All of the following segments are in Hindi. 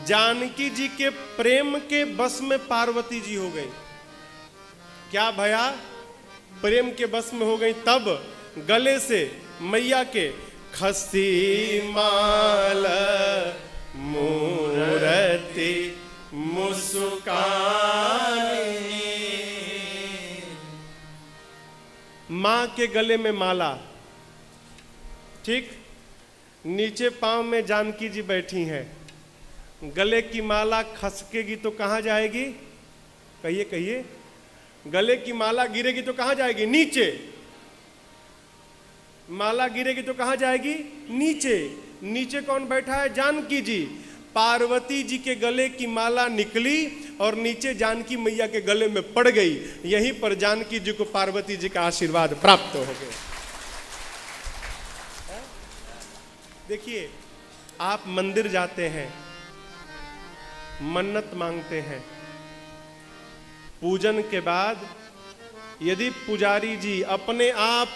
जानकी जी के प्रेम के बस में पार्वती जी हो गई। क्या भया? प्रेम के बस में हो गई। तब गले से मैया के खसी माल मूरति मुस्कानी, मां के गले में माला, ठीक, नीचे पांव में जानकी जी बैठी हैं। गले की माला खसकेगी तो कहां जाएगी? कहिए कहिए। गले की माला गिरेगी तो कहां जाएगी? नीचे। माला गिरेगी तो कहां जाएगी? नीचे। नीचे कौन बैठा है? जानकी जी। पार्वती जी के गले की माला निकली और नीचे जानकी मैया के गले में पड़ गई। यहीं पर जानकी जी को पार्वती जी का आशीर्वाद प्राप्त हो गया। देखिए, आप मंदिर जाते हैं, मन्नत मांगते हैं, पूजन के बाद यदि पुजारी जी अपने आप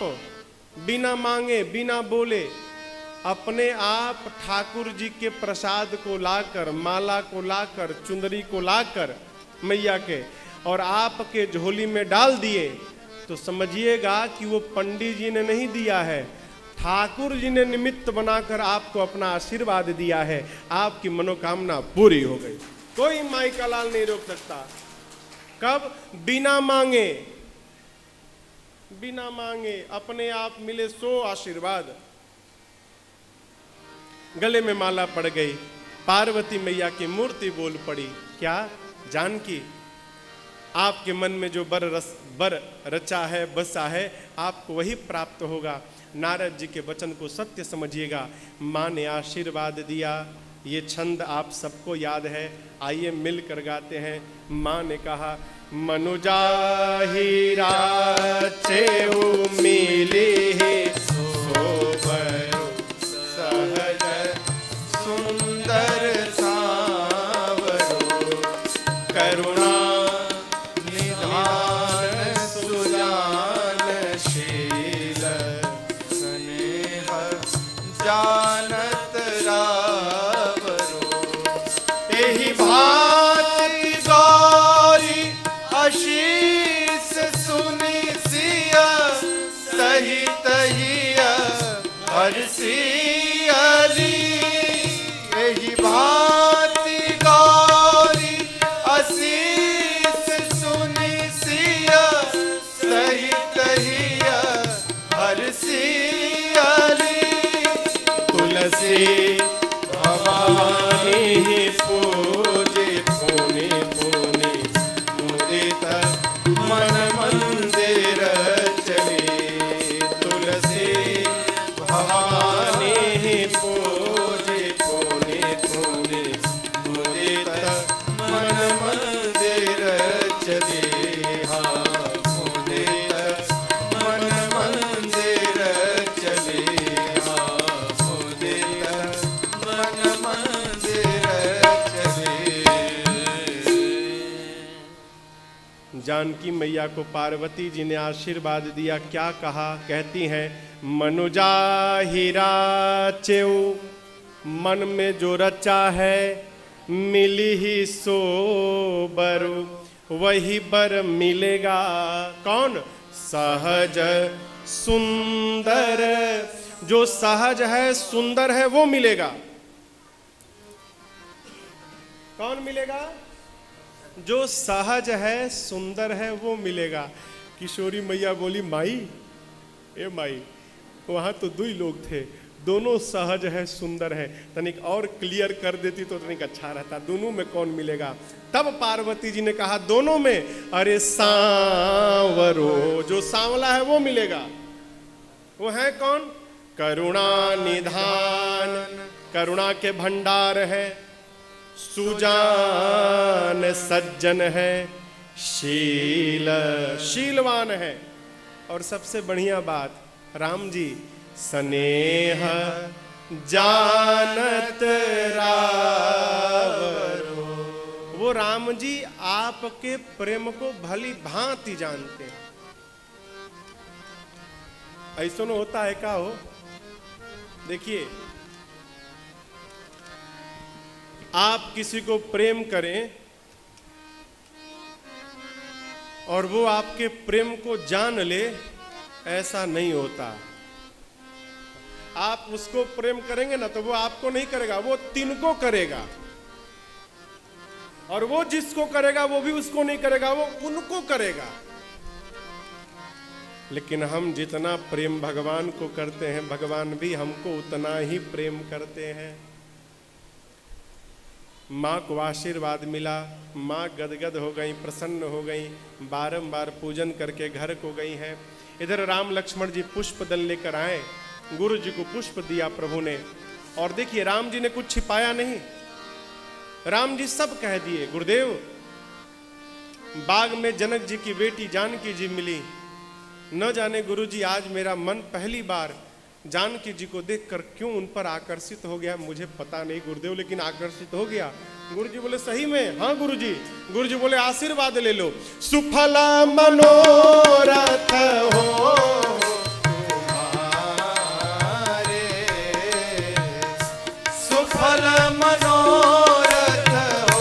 बिना मांगे बिना बोले अपने आप ठाकुर जी के प्रसाद को लाकर, माला को लाकर, चुंदरी को लाकर मैया के और आपके झोली में डाल दिए, तो समझिएगा कि वो पंडित जी ने नहीं दिया है, ठाकुर जी ने निमित्त बनाकर आपको अपना आशीर्वाद दिया है। आपकी मनोकामना पूरी हो गई। कोई माई का लाल नहीं रोक सकता। कब? बिना मांगे। बिना मांगे अपने आप मिले सो आशीर्वाद। गले में माला पड़ गई। पार्वती मैया की मूर्ति बोल पड़ी। क्या? जानकी, आपके मन में जो बर रचा है, बसा है, आपको वही प्राप्त होगा। नारद जी के वचन को सत्य समझिएगा। माँ ने आशीर्वाद दिया। ये छंद आप सबको याद है, आइए मिलकर गाते हैं। माँ ने कहा, मनुजा हीरा चेऊ मिली सोबरो सहज सुंदर सांवरो, करुणा निधान सुजानशील, स्नेह जानत रावरो, एहि भांति गौरी आशीष सुनि सिया, सहित हिया हरसियली, एहि भांति गौरी आशीष सुनि सिया, सहित हिया हरसियली, तुलसी भवानी पूजे पुनि पुनि मुदित मन मंदिर चले, तुलसी भवानी पूजे पुनि पुनि मुदित मन मंदिर चले, हाँ मुदित मन मंदिर चले, हाँ मुदित मन मंदिर चले। जानकी मैया को पार्वती जी ने आशीर्वाद दिया। क्या कहा? कहती हैं, मनुजा हीरा चेऊ, मन में जो रचा है मिली ही सो बरु, वही बर मिलेगा। कौन? सहज सुंदर, जो सहज है सुंदर है वो मिलेगा। कौन मिलेगा? जो सहज है सुंदर है वो मिलेगा। किशोरी मैया बोली, माई, ए माई, वहां तो दो ही लोग थे, दोनों सहज है सुंदर है, तनिक और क्लियर कर देती तो तनिक अच्छा रहता। दोनों में कौन मिलेगा? तब पार्वती जी ने कहा, दोनों में, अरे सांवरो, जो सांवला है वो मिलेगा। वो है कौन? करुणा निधान, करुणा के भंडार है, सुजान सज्जन है, शील शीलवान है, और सबसे बढ़िया बात, राम जी स्नेह जानत रावरो, वो राम जी आपके प्रेम को भली भांति जानते हैं। ऐसा न होता है का हो? देखिए, आप किसी को प्रेम करें और वो आपके प्रेम को जान ले, ऐसा नहीं होता। आप उसको प्रेम करेंगे ना तो वो आपको नहीं करेगा, वो तिनको करेगा, और वो जिसको करेगा वो भी उसको नहीं करेगा, वो उनको करेगा। लेकिन हम जितना प्रेम भगवान को करते हैं, भगवान भी हमको उतना ही प्रेम करते हैं। माँ को आशीर्वाद मिला, माँ गदगद हो गई, प्रसन्न हो गई, बारंबार पूजन करके घर को गई हैं। इधर राम लक्ष्मण जी पुष्प दल लेकर आए, गुरु जी को पुष्प दिया प्रभु ने। और देखिए राम जी ने कुछ छिपाया नहीं, राम जी सब कह दिए। गुरुदेव, बाग में जनक जी की बेटी जानकी जी मिली, न जाने गुरु जी आज मेरा मन पहली बार जानकी जी को देखकर क्यों उन पर आकर्षित हो गया, मुझे पता नहीं गुरुदेव, लेकिन आकर्षित हो गया। गुरु जी बोले सही में? हाँ गुरु जी। गुरु जी बोले आशीर्वाद ले लो। सुफल मनोरथ हो तुम्हारे, सुफल मनोरथ हो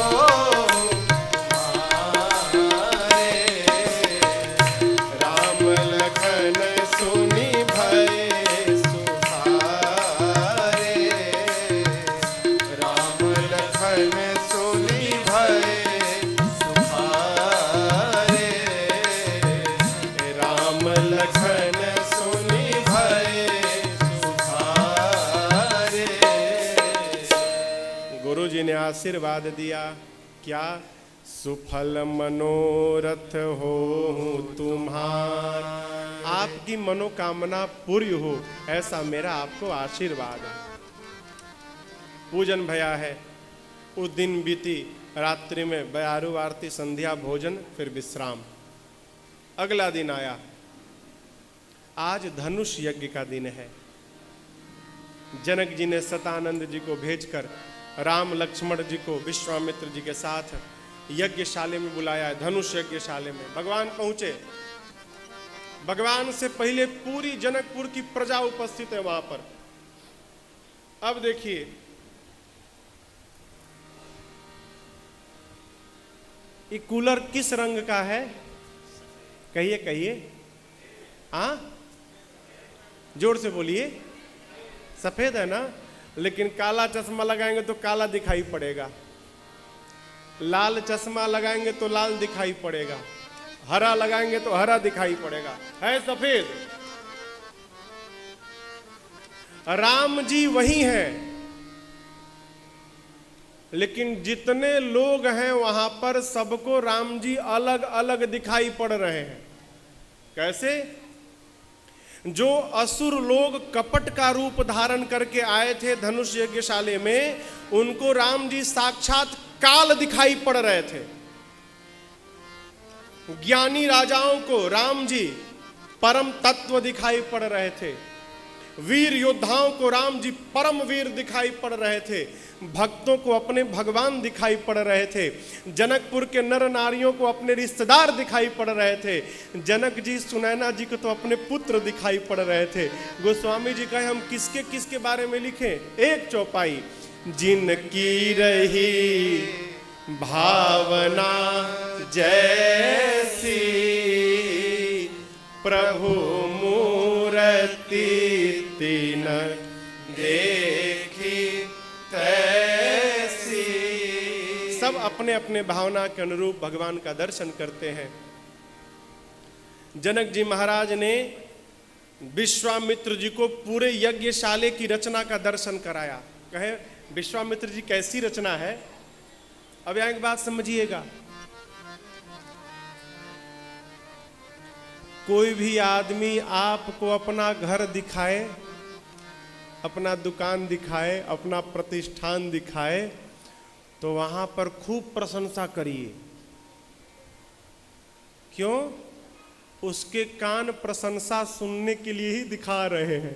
तुम्हारे, राम लखन सुनि भय ने आशीर्वाद दिया। क्या? सुफल मनोरथ हो तुम्हारा, आपकी मनोकामना पूरी हो, ऐसा मेरा आपको आशीर्वाद है। पूजन भया है, उस दिन बीती, रात्रि में बयारू आरती, संध्या भोजन, फिर विश्राम। अगला दिन आया, आज धनुष यज्ञ का दिन है। जनक जी ने सतानंद जी को भेजकर राम लक्ष्मण जी को विश्वामित्र जी के साथ यज्ञशाले में बुलाया है, धनुष यज्ञशाले में। भगवान पहुंचे, भगवान से पहले पूरी जनकपुर की प्रजा उपस्थित है वहां पर। अब देखिए, ये कूलर किस रंग का है? कहिए कहिए, हाँ जोर से बोलिए। सफेद है ना, लेकिन काला चश्मा लगाएंगे तो काला दिखाई पड़ेगा, लाल चश्मा लगाएंगे तो लाल दिखाई पड़ेगा, हरा लगाएंगे तो हरा दिखाई पड़ेगा, है सफेद। राम जी वही हैं, लेकिन जितने लोग हैं वहां पर सबको राम जी अलग अलग दिखाई पड़ रहे हैं। कैसे? जो असुर लोग कपट का रूप धारण करके आए थे धनुष यज्ञशाले में, उनको राम जी साक्षात काल दिखाई पड़ रहे थे। ज्ञानी राजाओं को राम जी परम तत्व दिखाई पड़ रहे थे। वीर योद्धाओं को राम जी परम वीर दिखाई पड़ रहे थे। भक्तों को अपने भगवान दिखाई पड़ रहे थे। जनकपुर के नर नारियों को अपने रिश्तेदार दिखाई पड़ रहे थे। जनक जी सुनैना जी को तो अपने पुत्र दिखाई पड़ रहे थे। गोस्वामी जी कहे हम किसके किसके बारे में लिखें? एक चौपाई, जिनकी रही भावना जैसी प्रभु मूर्ति तीन देखी तैसी। सब अपने अपने भावना के अनुरूप भगवान का दर्शन करते हैं। जनक जी महाराज ने विश्वामित्र जी को पूरे यज्ञशाले की रचना का दर्शन कराया। कहे विश्वामित्र जी कैसी रचना है? अब यहाँ एक बात समझिएगा, कोई भी आदमी आपको अपना घर दिखाए, अपना दुकान दिखाए, अपना प्रतिष्ठान दिखाए, तो वहां पर खूब प्रशंसा करिए। क्यों? उसके कान प्रशंसा सुनने के लिए ही दिखा रहे हैं।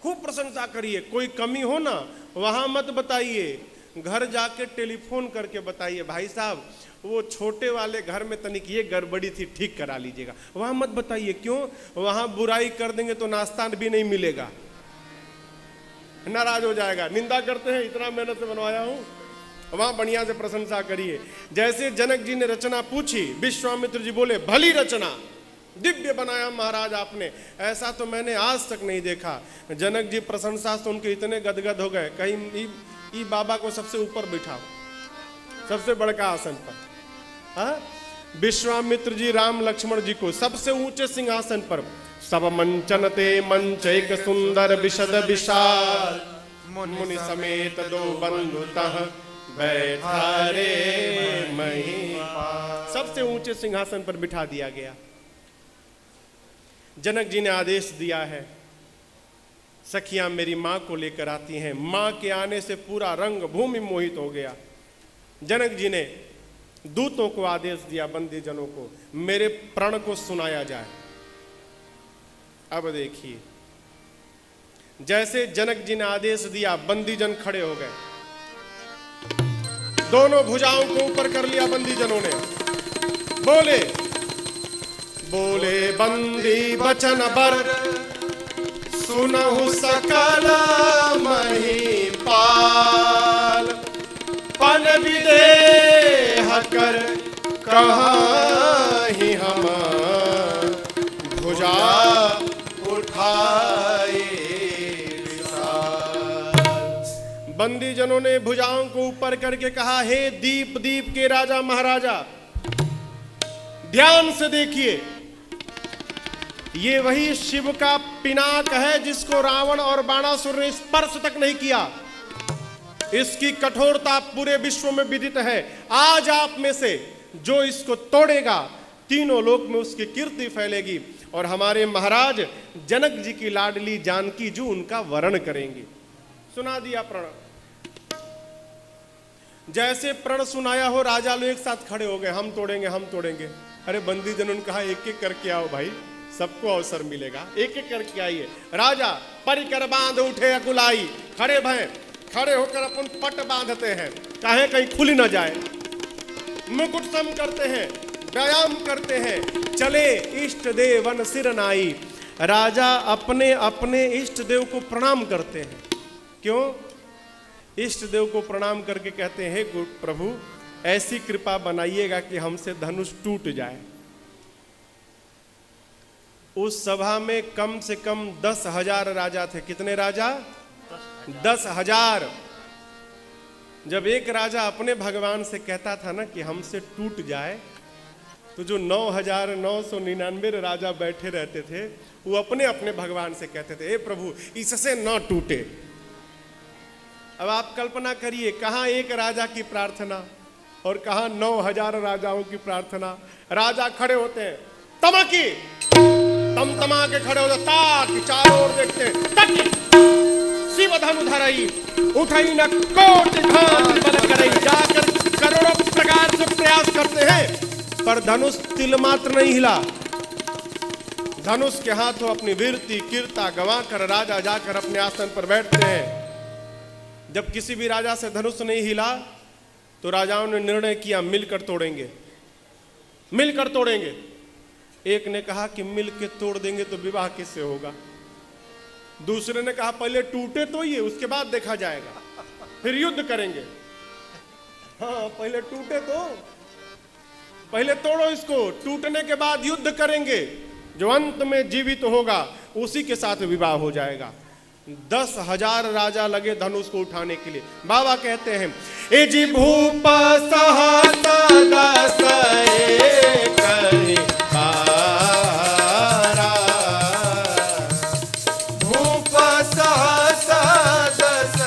खूब प्रशंसा करिए। कोई कमी हो ना वहां मत बताइए, घर जाके टेलीफोन करके बताइए, भाई साहब वो छोटे वाले घर में तनिक ये गड़बड़ी थी, ठीक करा लीजिएगा। वहां मत बताइए। क्यों? वहां बुराई कर देंगे तो नाश्ता भी नहीं मिलेगा। नाराज हो जाएगा। निंदा करते हैं, इतना मेहनत से बनवाया हूं, वहां बढ़िया से प्रशंसा करिए। जैसे जनक जी ने रचना पूछी, विश्वामित्र जी बोले भली रचना, दिव्य बनाया महाराज आपने, ऐसा तो मैंने आज तक नहीं देखा। जनक जी प्रशंसा सुन के इतने गदगद हो गए, कहीं ई बाबा को सबसे ऊपर बिठाओ, सबसे बड़का आसन पर। हाँ, विश्वामित्र जी राम लक्ष्मण जी को सबसे ऊंचे सिंहासन पर, सब मंचन ते मंच एक सुंदर विशद विशाल, मुनि समेत दो बंधुतः बैठा रे महिपाल। सबसे ऊंचे सिंहासन पर बिठा दिया गया। जनक जी ने आदेश दिया है, सखियां मेरी मां को लेकर आती हैं। मां के आने से पूरा रंग भूमि मोहित हो गया। जनक जी ने दूतों को आदेश दिया, बंदी जनों को, मेरे प्रण को सुनाया जाए। अब देखिए, जैसे जनक जी ने आदेश दिया, बंदी जन खड़े हो गए, दोनों भुजाओं को ऊपर कर लिया बंदी जनों ने। बोले बोले बंदी बचन बर, सुनहु सकल महिपाल, पन विदेह कर कहीं हम भुजा उठाए विशाल। बंदी जनों ने भुजाओं को ऊपर करके कहा, हे दीप दीप के राजा महाराजा, ध्यान से देखिए, ये वही शिव का पिनाक है जिसको रावण और बाणासुर ने स्पर्श तक नहीं किया। इसकी कठोरता पूरे विश्व में विदित है। आज आप में से जो इसको तोड़ेगा, तीनों लोक में उसकी कीर्ति फैलेगी और हमारे महाराज जनक जी की लाडली जानकी जी उनका वरण करेंगे। सुना दिया प्रण। जैसे प्रण सुनाया हो, राजा लोग एक साथ खड़े हो गए, हम तोड़ेंगे हम तोड़ेंगे। अरे बंदी जनों ने कहा, एक एक करके आओ भाई, सबको अवसर मिलेगा, एक एक करके आइए। राजा परिकर बांध उठे अकुलाई, खड़े भय, खड़े होकर अपन पट बांधते हैं, काहे कहीं खुल न जाए। मुकुट सम करते हैं, व्यायाम करते हैं, चले इष्ट देवन सिर नाई। राजा अपने अपने इष्ट देव को प्रणाम करते हैं। क्यों? इष्ट देव को प्रणाम करके कहते हैं, हे प्रभु ऐसी कृपा बनाइएगा कि हमसे धनुष टूट जाए। उस सभा में कम से कम 10,000 राजा थे। कितने राजा? 10,000। जब एक राजा अपने भगवान से कहता था ना कि हमसे टूट जाए, तो जो 9,999 राजा बैठे रहते थे, वो अपने अपने भगवान से कहते थे, हे प्रभु इससे न टूटे। अब आप कल्पना करिए, कहां एक राजा की प्रार्थना और कहां 9,000 राजाओं की प्रार्थना। राजा खड़े होते हैं, तमकी तमा के खड़े हो जाते, चारों ओर देखते हैं, शिव धनु धरई उठई न कोट घात बल करई। जाकर करोड़ों प्रकार से प्रयास करते हैं, पर धनुष तिल मात्र नहीं हिला। धनुष के हाथों अपनी वीरती कीर्ता गंवा कर राजा जाकर अपने आसन पर बैठते हैं। जब किसी भी राजा से धनुष नहीं हिला, तो राजाओं ने निर्णय किया, मिलकर तोड़ेंगे, मिलकर तोड़ेंगे। एक ने कहा कि मिल के तोड़ देंगे तो विवाह किससे होगा। दूसरे ने कहा पहले टूटे तो ये, उसके बाद देखा जाएगा, फिर युद्ध करेंगे। हाँ, पहले टूटे तो, पहले तोड़ो इसको, टूटने के बाद युद्ध करेंगे। जो अंत में जीवित होगा उसी के साथ विवाह हो जाएगा। 10,000 राजा लगे धनुष को उठाने के लिए। बाबा कहते हैं, ए जी भूप सहस दस करी पारा, भूप सहस दस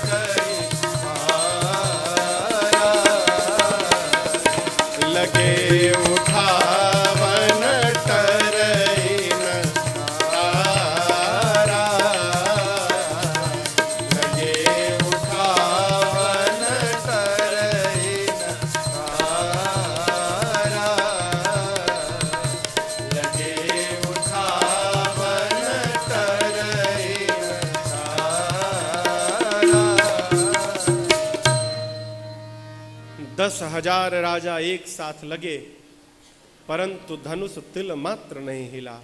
करी पारा, लगे उठावन टरईन तारा, लगे उठावन टरईन तारा, लगे उठावन टरईन तारा। 10,000 राजा एक साथ लगे, परंतु धनुष तिल मात्र नहीं हिला।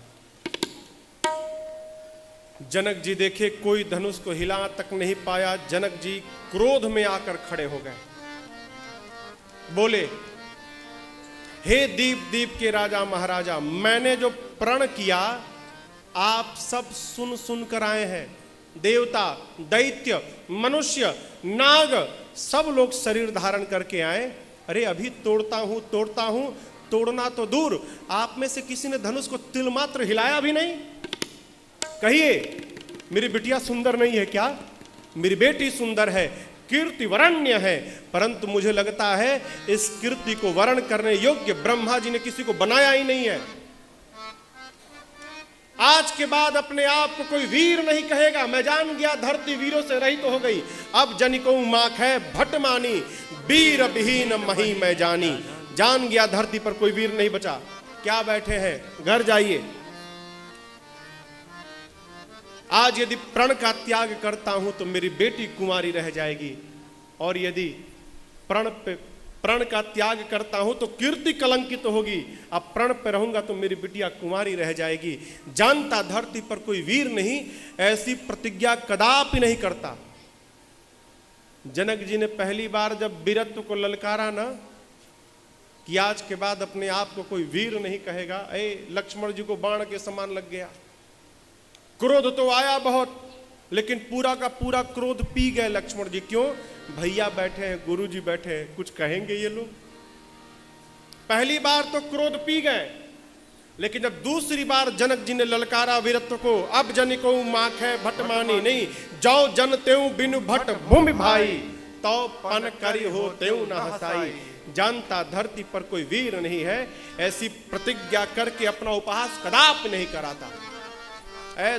जनक जी देखे कोई धनुष को हिला तक नहीं पाया। जनक जी क्रोध में आकर खड़े हो गए, बोले, हे दीप दीप के राजा महाराजा, मैंने जो प्रण किया आप सब सुन सुन कर आए हैं। देवता, दैत्य, मनुष्य, नाग सब लोग शरीर धारण करके आए। अरे अभी तोड़ता हूं, तोड़ना तो दूर, आप में से किसी ने धनुष को तिल मात्र हिलाया भी नहीं। कहिए, मेरी बिटिया सुंदर नहीं है क्या? मेरी बेटी सुंदर है, कीर्ति वरण्य है, परंतु मुझे लगता है इस कीर्ति को वर्ण करने योग्य ब्रह्मा जी ने किसी को बनाया ही नहीं है। आज के बाद अपने आप को कोई वीर नहीं कहेगा। मैं जान गया धरती वीरों से रहित तो हो गई। अब जनिको माख है भट मानी, वीर विहीन मही मैं जानी। जान गया धरती पर कोई वीर नहीं बचा। क्या बैठे हैं, घर जाइए। आज यदि प्रण का त्याग करता हूं तो मेरी बेटी कुंवारी रह जाएगी, और यदि प्रण का त्याग करता हूं तो कीर्ति कलंकित तो होगी। अब प्रण पे रहूंगा तो मेरी बिटिया कुंवारी रह जाएगी। जानता धरती पर कोई वीर नहीं ऐसी प्रतिज्ञा कदापि नहीं करता। जनक जी ने पहली बार जब वीरत्व को ललकारा ना कि आज के बाद अपने आप को कोई वीर नहीं कहेगा, लक्ष्मण जी को बाण के समान लग गया। क्रोध तो आया बहुत, लेकिन पूरा का पूरा क्रोध पी गए लक्ष्मण जी। क्यों? भैया बैठे हैं, गुरु जी बैठे हैं, कुछ कहेंगे ये लोग। पहली बार तो क्रोध पी गए, लेकिन जब दूसरी बार जनक जी ने ललकारा वीरत्व को, अब जनिको माख है भट मानी नहीं, जाओ जन तेऊ बिनु भट भूमि भाई, तो पन करी हो तेऊ न हसाई। जानता धरती पर कोई वीर नहीं है ऐसी प्रतिज्ञा करके अपना उपहास कदापि नहीं कराता।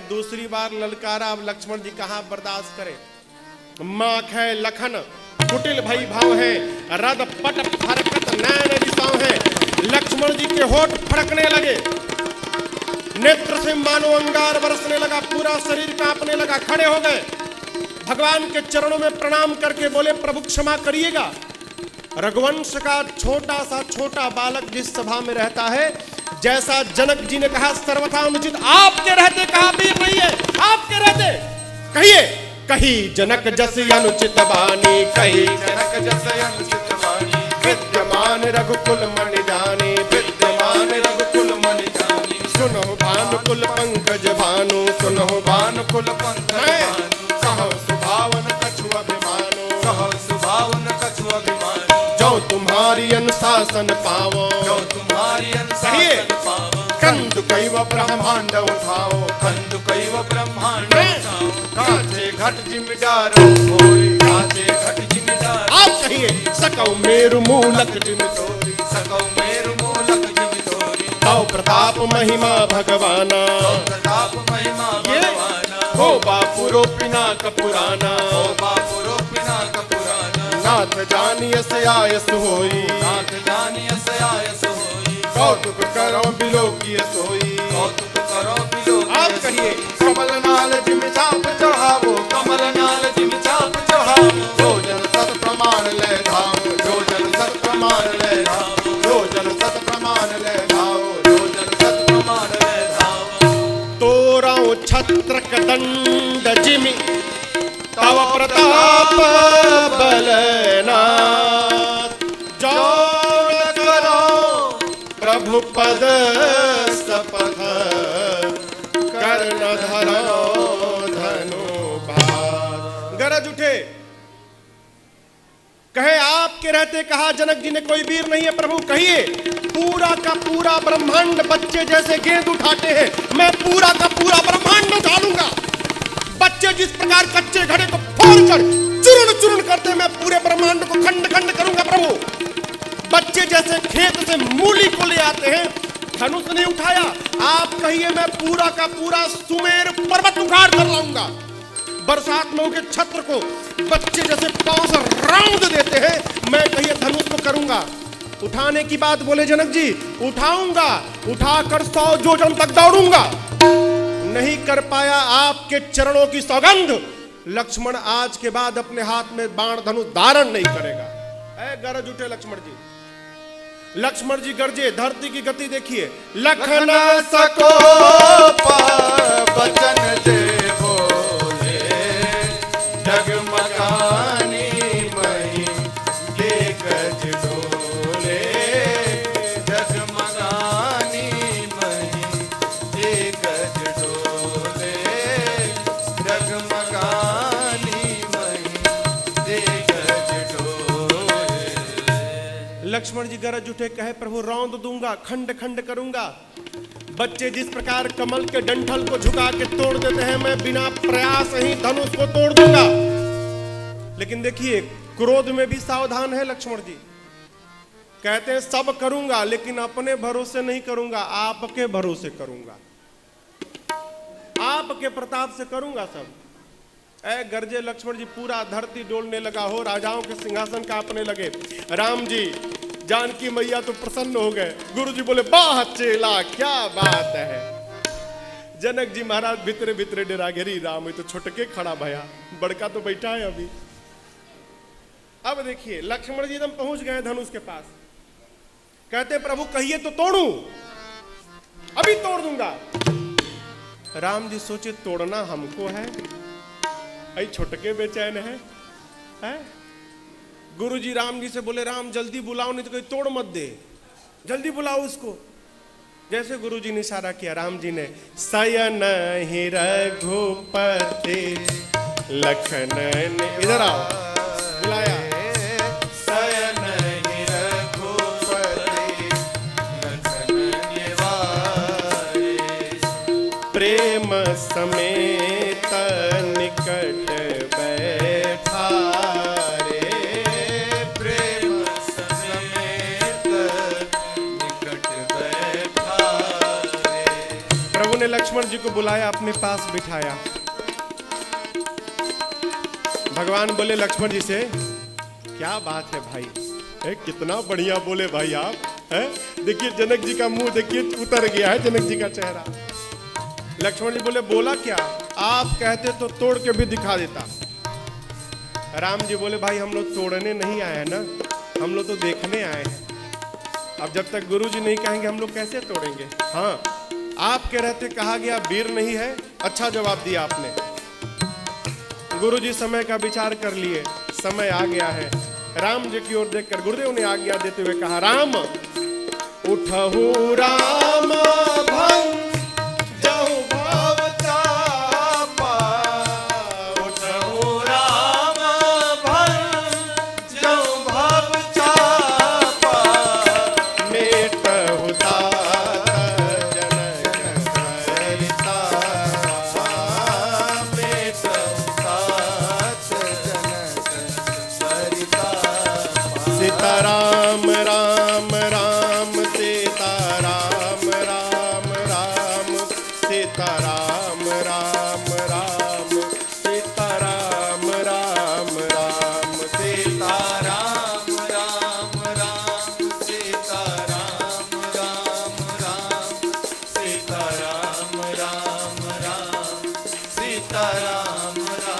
दूसरी बार ललकारा, अब लक्ष्मण जी कहां बर्दाश्त करे। माख है लखन कुटिल भई भाव है, रद पट फरकत नैन दिशाओं है। लक्ष्मण जी के होठ फड़कने लगे, नेत्र से मानो अंगार बरसने लगा, पूरा शरीर कांपने लगा। खड़े हो गए, भगवान के चरणों में प्रणाम करके बोले, प्रभु क्षमा करिएगा। रघुवंश का छोटा सा छोटा बालक जिस सभा में रहता है, जैसा जनक जी ने कहा सर्वथा अनुचित, आपके रहते कहा वीर नहीं है, आपके रहते कहिए, कही जनक जस अनुचित बानी, कही जनक जस अनुचित बानी, विद्यमान रघुकुल मणि जानी, विद्यमान रघुकुल मणि जानी। सुनो भानुकुल पंकज भानु, सुनो भानुकुल पंकज भानु, सह सुभावन कछु अभिमानो, सह सुभावन कछु अभिमानो। जो तुम्हारी अनुशासन पावो, जो तुम्हारी अनुशासन पावो। कंदु कैव ब्रह्मांड उठाओ, कंदु कैव ब्रह्मांड उठाओ। काचे घट जिमिदारो होई, काचे घट जिमिदारो। आप कहिए, सकौ मेरु मूलक जिम तोरी, सकौ मेरु मूलक जिम तोरी। तौ प्रताप महिमा भगवाना, तौ प्रताप महिमा भगवाना। हो बापुरो पिनाक पुराना, हो बापुरो पिनाक पुराना। नाथ जानियस आयस होई, नाथ जानियस आयस होई। कौतुक करो बिलोकिय सोई। कौतुक करो बिलोकिय आप कहिए, कमल नाल जिम चाप चढ़ावो, कमल नाल जिम चाप चढ़ावो। जो जन सत प्रमाण ले धावो, जो जन सत प्रमाण ले धावो। जो जन सत प्रमाण ले धावो, जो जन सत प्रमाण ले धावो। तोराऊ छत्र दंड जिमि, तव प्रताप बलनाथ। जो न करो प्रभु पद सपथ, कर्ण धरो धनु भार। गरज उठे, कहे आपके रहते कहा जनक जी ने कोई वीर नहीं है। प्रभु कहिए, पूरा का पूरा ब्रह्मांड बच्चे जैसे गेंद उठाते हैं, मैं पूरा का पूरा ब्रह्मांड उठा लूंगा। बच्चे जिस प्रकार कच्चे घड़े को फोड़कर चूर्ण चूर्ण करते, मैं पूरे ब्रह्मांड को खंड खंड करूंगा। प्रभु बच्चे जैसे खेत से मूली को ले आते हैं, धनुष नहीं उठाया। आप कहिए, मैं पूरा का पूरा सुमेर पर्वत उखाड़ कर लाऊंगा। बरसात में उनके छत्र को बच्चे जैसे पांव से रौंद देते हैं, मैं कहिए धनुष को करूंगा। उठाने की बात बोले जनक जी, उठाऊंगा, उठाकर 100 जोजन तक दौड़ूंगा। नहीं कर पाया, आपके चरणों की सौगंध। लक्ष्मण आज के बाद अपने हाथ में बाण धनुष धारण नहीं करेगा। गरज उठे लक्ष्मण जी। लक्ष्मण जी गरजे, धरती की गति देखिए। लखन सको बचन जे लक्ष्मण जी गरज उठे, कहे प्रभु रौंद दूंगा, खंड खंड करूंगा। बच्चे जिस प्रकार कमल के डंठल को झुका के तोड़ देते हैं, मैं बिना प्रयास ही धनुष को तोड़ दूंगा। लेकिन देखिए क्रोध में भी सावधान है लक्ष्मण जी। कहते हैं सब करूंगा लेकिन अपने भरोसे नहीं करूंगा, आपके भरोसे करूंगा, आपके प्रताप से करूंगा सब। ऐ गर्जे लक्ष्मण जी, पूरा धरती डोलने लगा हो, राजाओं के सिंहासन कांपने लगे। राम जी जानकी मैया तो प्रसन्न हो गए। गुरु जी बोले वाह चेला क्या बात है। जनक जी महाराज भीतरे भीतरे डेरा गिरी, राम तो छुटके खड़ा भया, बड़का तो बैठा है अभी। अब देखिए लक्ष्मण जी एकदम पहुंच गए धनुष के पास। कहते प्रभु कहिए तो तोड़ू, अभी तोड़ दूंगा। राम जी सोचे तोड़ना हमको है, ऐ छोटके बेचैन है? गुरु जी राम जी से बोले राम जल्दी बुलाओ, नहीं तो कोई तोड़ मत दे, जल्दी बुलाओ उसको। जैसे गुरु जी ने इशारा किया, राम जी ने सयन ही रघुपति लखन ने, इधर आओ, बुलाया। सयन ही रघुपति लखन निवारे, प्रेम समेत निकट बैठा रे, प्रेम समेत निकट बैठा रे। प्रभु ने लक्ष्मण जी को बुलाया, अपने पास बिठाया। भगवान बोले लक्ष्मण जी से क्या बात है भाई, कितना बढ़िया बोले भाई आप, देखिए जनक जी का मुंह देखिए उतर गया है जनक जी का चेहरा। लक्ष्मण जी बोले बोला क्या, आप कहते तो तोड़ के भी दिखा देता। राम जी बोले भाई हम लोग तोड़ने नहीं आए हैं ना, हम लोग तो देखने आए हैं। अब जब तक गुरु जी नहीं कहेंगे हम लोग कैसे तोड़ेंगे। हाँ आपके रहते कहा गया वीर नहीं है, अच्छा जवाब दिया आपने। गुरु जी समय का विचार कर लिए, समय आ गया है। राम जी की ओर देखकर गुरुदेव ने आज्ञा देते हुए कहा, राम उठहु राम भंग जहु भव चापा, उठहु राम भंग जहु भव चापा, मेटहु तात जनक सरिता, मेटहु तात जनक सरिता। सीताराम राम राम सीताराम राम राम सीताराम राम राम सीताराम राम राम सीताराम राम राम सीताराम राम राम सीताराम राम राम सीताराम राम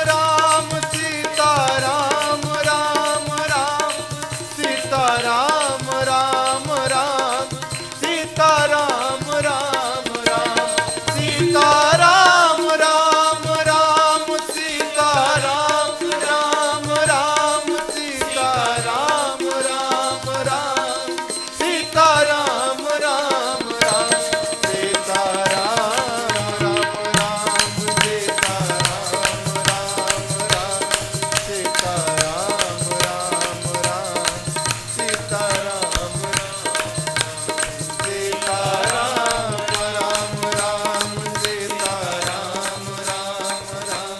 राम सीताराम राम राम सीताराम राम राम सीताराम राम राम सीताराम राम राम सीताराम राम राम सीताराम राम राम सीताराम राम राम सीताराम राम राम सीताराम राम राम सीताराम राम राम सीताराम राम राम सीताराम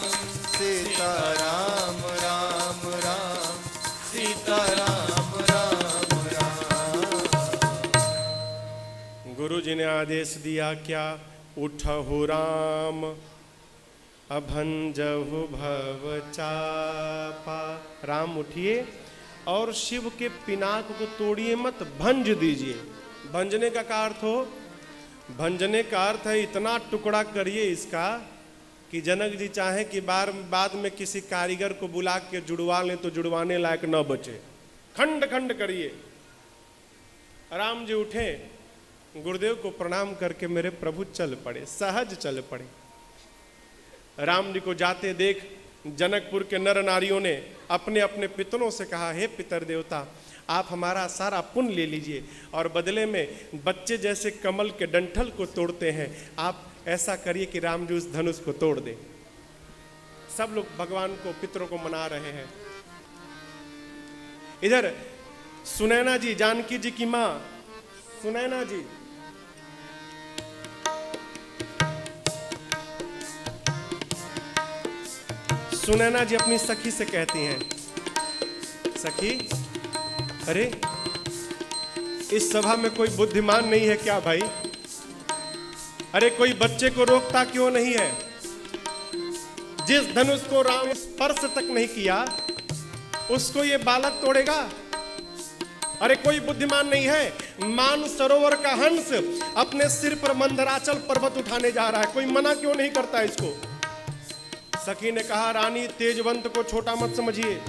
सीताराम राम राम सीताराम राम राम। गुरु जी ने आदेश दिया क्या, उठहु राम अभंजहु भव चापा। राम उठिए और शिव के पिनाक को तोड़िए मत, भंज दीजिए। भंजने का अर्थ हो, भंजने का अर्थ है इतना टुकड़ा करिए इसका कि जनक जी चाहें कि बाद में किसी कारीगर को बुला के जुड़वा लें तो जुड़वाने लायक न बचे। खंड खंड करिए। राम जी उठे, गुरुदेव को प्रणाम करके मेरे प्रभु चल पड़े, सहज चल पड़े। राम जी को जाते देख जनकपुर के नर नारियों ने अपने अपने पितरों से कहा, हे पितर देवता आप हमारा सारा पुण्य ले लीजिए और बदले में बच्चे जैसे कमल के डंठल को तोड़ते हैं, आप ऐसा करिए कि राम जी उस धनुष को तोड़ दे। सब लोग भगवान को, पितरों को मना रहे हैं। इधर सुनैना जी, जानकी जी की मां सुनैना जी, सुनैना जी अपनी सखी से कहती हैं, सखी, अरे इस सभा में कोई बुद्धिमान नहीं है क्या भाई? अरे कोई बच्चे को रोकता क्यों नहीं है? जिस धनुष को राम स्पर्श तक नहीं किया उसको ये बालक तोड़ेगा? अरे कोई बुद्धिमान नहीं है? मान सरोवर का हंस अपने सिर पर मंदराचल पर्वत उठाने जा रहा है, कोई मना क्यों नहीं करता इसको? सखी ने कहा, रानी तेजवंत को छोटा मत समझिए।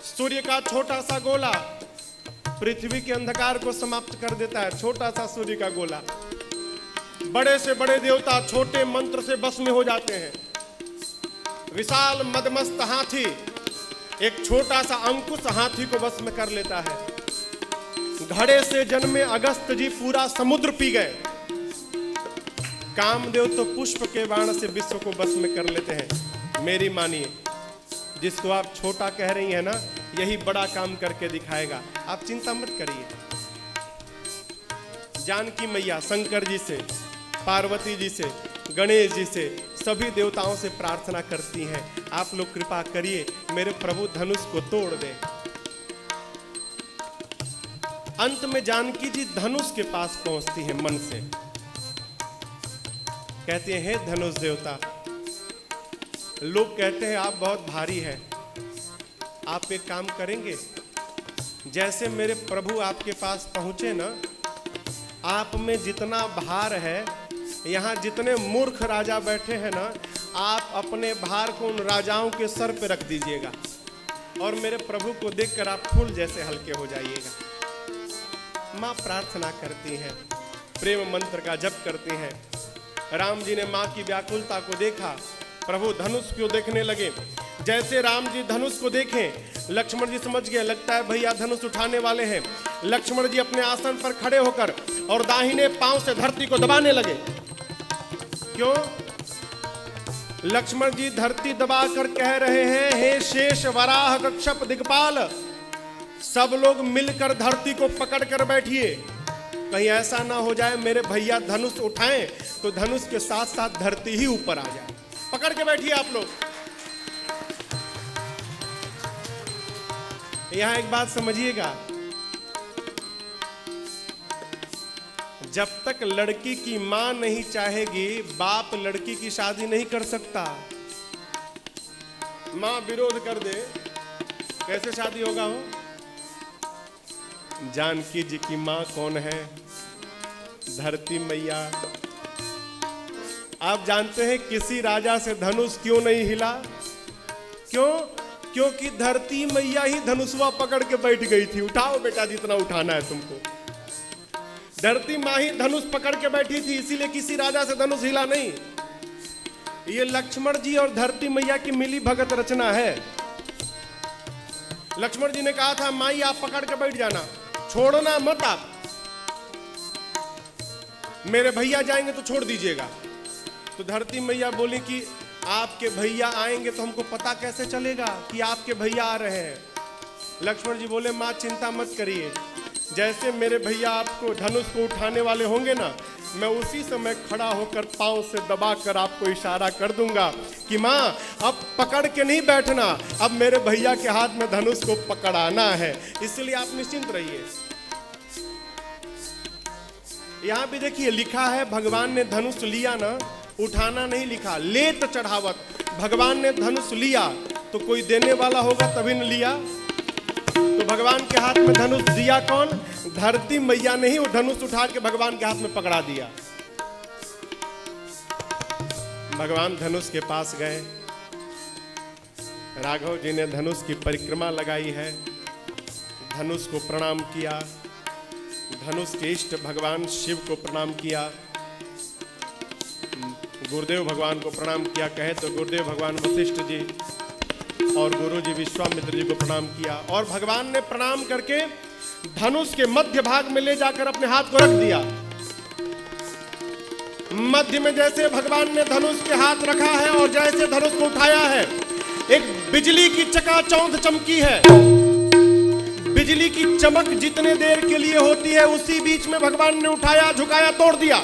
सूर्य का छोटा सा गोला पृथ्वी के अंधकार को समाप्त कर देता है। छोटा सा सूर्य का गोला, बड़े से बड़े देवता छोटे मंत्र से बस में हो जाते हैं। विशाल मदमस्त हाथी एक छोटा सा अंकुश हाथी को बस में कर लेता है। घड़े से जन्मे अगस्त जी पूरा समुद्र पी गए। कामदेव तो पुष्प के बाण से विश्व को बस में कर लेते हैं। मेरी मानिए, जिसको आप छोटा कह रही हैं ना, यही बड़ा काम करके दिखाएगा, आप चिंता मत करिए। जानकी मैया शंकर जी से, पार्वती जी से, गणेश जी से, सभी देवताओं से प्रार्थना करती हैं, आप लोग कृपा करिए मेरे प्रभु धनुष को तोड़ दें। अंत में जानकी जी धनुष के पास पहुंचती हैं मन से, कहती हैं, हे धनुष देवता, लोग कहते हैं आप बहुत भारी हैं, आप एक काम करेंगे, जैसे मेरे प्रभु आपके पास पहुंचे ना, आप में जितना भार है, यहाँ जितने मूर्ख राजा बैठे हैं ना, आप अपने भार को उन राजाओं के सर पे रख दीजिएगा और मेरे प्रभु को देखकर आप फूल जैसे हल्के हो जाइएगा। माँ प्रार्थना करती हैं, प्रेम मंत्र का जप करती हैं। राम जी ने माँ की व्याकुलता को देखा, प्रभु धनुष को देखने लगे। जैसे राम जी धनुष को देखें, लक्ष्मण जी समझ गए, लगता है भैया धनुष उठाने वाले हैं। लक्ष्मण जी अपने आसन पर खड़े होकर और दाहिने पांव से धरती को दबाने लगे। क्यों? लक्ष्मण जी धरती दबाकर कह रहे हैं, हे शेष वराह कक्षप दिक्पाल, सब लोग मिलकर धरती को पकड़ कर बैठिए। कहीं ऐसा ना हो जाए मेरे भैया धनुष उठाएं तो धनुष के साथ साथ धरती ही ऊपर आ जाए। पकड़ के बैठिए आप लोग। यहां एक बात समझिएगा, जब तक लड़की की मां नहीं चाहेगी, बाप लड़की की शादी नहीं कर सकता। मां विरोध कर दे, कैसे शादी होगा? हो जानकी जी की मां कौन है? धरती मैया। आप जानते हैं किसी राजा से धनुष क्यों नहीं हिला? क्यों? क्योंकि धरती मैया ही धनुषवा पकड़ के बैठ गई थी। उठाओ बेटा जितना उठाना है तुमको। धरती माँ ही धनुष पकड़ के बैठी थी, इसीलिए किसी राजा से धनुष हिला नहीं। ये लक्ष्मण जी और धरती मैया की मिली भगत रचना है। लक्ष्मण जी ने कहा था, माई आप पकड़ के बैठ जाना, छोड़ना मत आप, मेरे भैया जाएंगे तो छोड़ दीजिएगा। तो धरती मैया बोली कि आपके भैया आएंगे तो हमको पता कैसे चलेगा कि आपके भैया आ रहे हैं? लक्ष्मण जी बोले, माँ चिंता मत करिए, जैसे मेरे भैया आपको धनुष को उठाने वाले होंगे ना, मैं उसी समय खड़ा होकर पांव से दबाकर आपको इशारा कर दूंगा कि माँ अब पकड़ के नहीं बैठना, अब मेरे भैया के हाथ में धनुष को पकड़ाना है, इसलिए आप निश्चिंत रहिए। यहां भी देखिए लिखा है, भगवान ने धनुष लिया ना, उठाना नहीं लिखा, लेत चढ़ावत। भगवान ने धनुष लिया तो कोई देने वाला होगा तभी न लिया। तो भगवान के हाथ में धनुष दिया कौन? धरती मैया ने ही वो धनुष उठा के भगवान के हाथ में पकड़ा दिया। भगवान धनुष के पास गए, राघव जी ने धनुष की परिक्रमा लगाई है, धनुष को प्रणाम किया, धनुष के इष्ट भगवान शिव को प्रणाम किया, गुरुदेव भगवान को प्रणाम किया, कहे तो गुरुदेव भगवान वशिष्ठ जी और गुरु जी विश्वामित्र जी को प्रणाम किया। और भगवान ने प्रणाम करके धनुष के मध्य भाग में ले जाकर अपने हाथ को रख दिया। मध्य में जैसे भगवान ने धनुष के हाथ रखा है और जैसे धनुष को उठाया है, एक बिजली की चकाचौंध चमकी है। बिजली की चमक जितने देर के लिए होती है उसी बीच में भगवान ने उठाया, झुकाया, तोड़ दिया।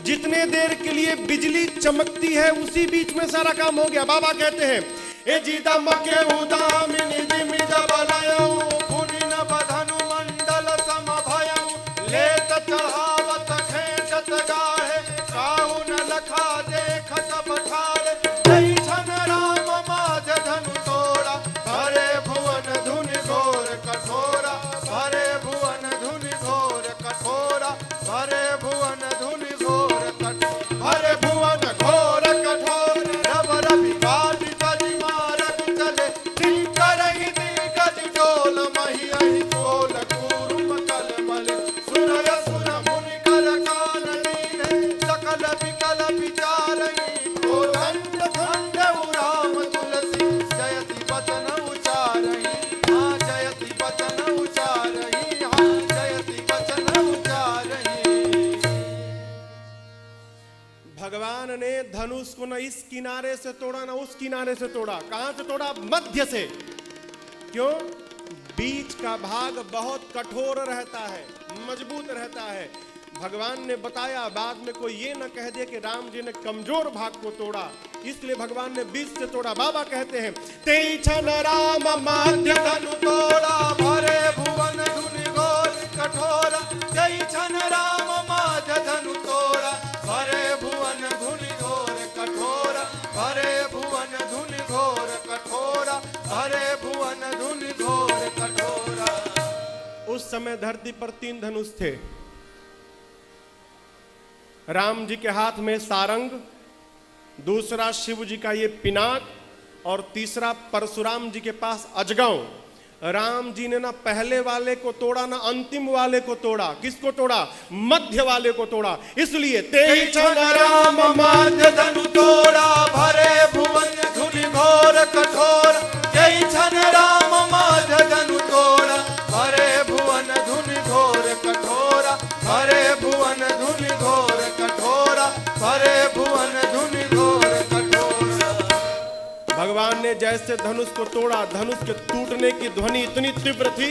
जितने देर के लिए बिजली चमकती है उसी बीच में सारा काम हो गया। बाबा कहते हैं ए जीता मके उदामिनी दिमिज बलयौ पुनिन बधनु मंडल समभयौ लेत चढ़ावत खेचत गाहे काहु न लखा देखत बठाले जय छन राम माज धनु तोड़ा भरे भुवन धुनि घोर कठोरा भरे भुवन धुनि घोर कठोरा भरे भुवन धुनि घोर कठोरा भरे भुवन घोर कठोर रब रवि काटि तजि मारक चले करहि दिगज डोल मही अहि कोल कूरुम कलमल सुरय सुर मुनि कर कान लीने सकल विकल विचारहि कोदंड खंड राम तुलसी जयति वचन उचारहि हाँ जयति वचन उचारहि हाँ जयति वचन उचारहि। भगवान ने धनुष को न इस किनारे से तोड़ा न उस किनारे से तोड़ा। कहां से तोड़ा? मध्य से। क्यों? बीच का भाग बहुत कठोर रहता है, मजबूत रहता है। भगवान ने बताया, बाद में कोई ये न कह दे कि राम जी ने कमजोर भाग को तोड़ा, इसलिए भगवान ने बीच से तोड़ा। बाबा कहते हैं तेई छन राम माध्य धनु तोड़ा भरे भुवन धुनि घोर कठोरा जय छन राम माज धनु तोड़ा भरे भुवन धुनि घोर कठोरा भरे भुवन धुनि घोर कठोरा भरे भुवन धुनि घोर कठोरा। उस समय धरती पर 3 धनुष थे। राम जी के हाथ में सारंग, दूसरा शिव जी का ये पिनाक और तीसरा परशुराम जी के पास अजगव। राम जी ने ना पहले वाले को तोड़ा ना अंतिम वाले को तोड़ा। किसको तोड़ा? मध्य वाले को तोड़ा। इसलिए तेई छन राम माध्य धनु तोड़ा भरे भुवन धुनि घोर कठोर जय छन राम माध्य धनु तोड़ा भरे भुवन धुनि घोर कठोरा भरे भुवन धुनि घोर कठोरा भरे भुवन धुनि घोर कठोरा। भगवान ने जैसे धनुष को तोड़ा, धनुष के टूटने की ध्वनि इतनी तीव्र थी,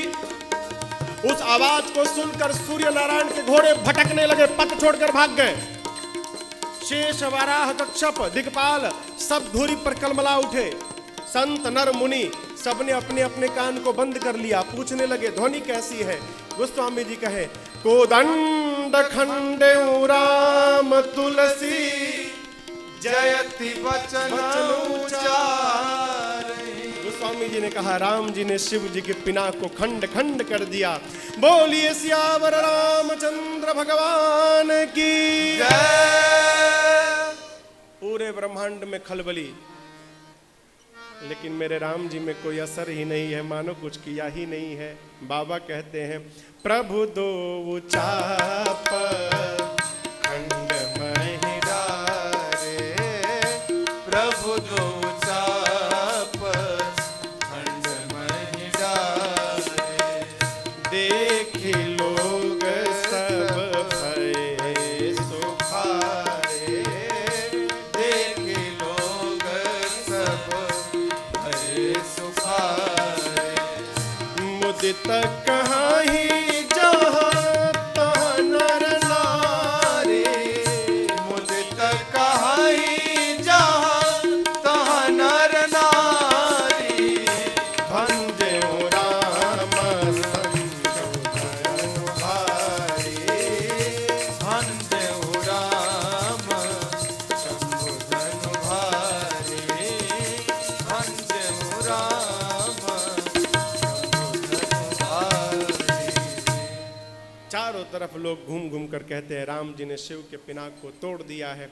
उस आवाज को सुनकर सूर्य नारायण के घोड़े भटकने लगे, पथ छोड़कर भाग गए। शेष, वराह, कच्छप, दिक्पाल सब धूरी पर कलमला उठे। संत, नर, मुनि सबने अपने अपने कान को बंद कर लिया। पूछने लगे ध्वनि कैसी है? गोस्वामी जी कहे कोदंड खंडे राम तुलसी जयति वचन उचारहि। गोस्वामी जी ने कहा राम जी ने शिव जी के पिनाक को खंड खंड कर दिया। बोलिए सियावर रामचंद्र भगवान की जय। पूरे ब्रह्मांड में खलबली, लेकिन मेरे राम जी में कोई असर ही नहीं है, मानो कुछ किया ही नहीं है। बाबा कहते हैं प्रभु दो चाप खंड महि डारे प्रभु दो चाप खंड महि डारे देखि लोग सब भय सुखारे देखि लोग सब भय सुखारे मुदित कहाही जहाँ तहाँ नर नारी मुदित कहाई जहाँ तहाँ नर नारी भंजे राम संशोधन भारी भंजे राम संबोधन भारी भंजे राम संबोधन भारी। चारों तरफ लोग घूम घूम कर कहते हैं राम जी ने शिव के पिनाक को तोड़ दिया है।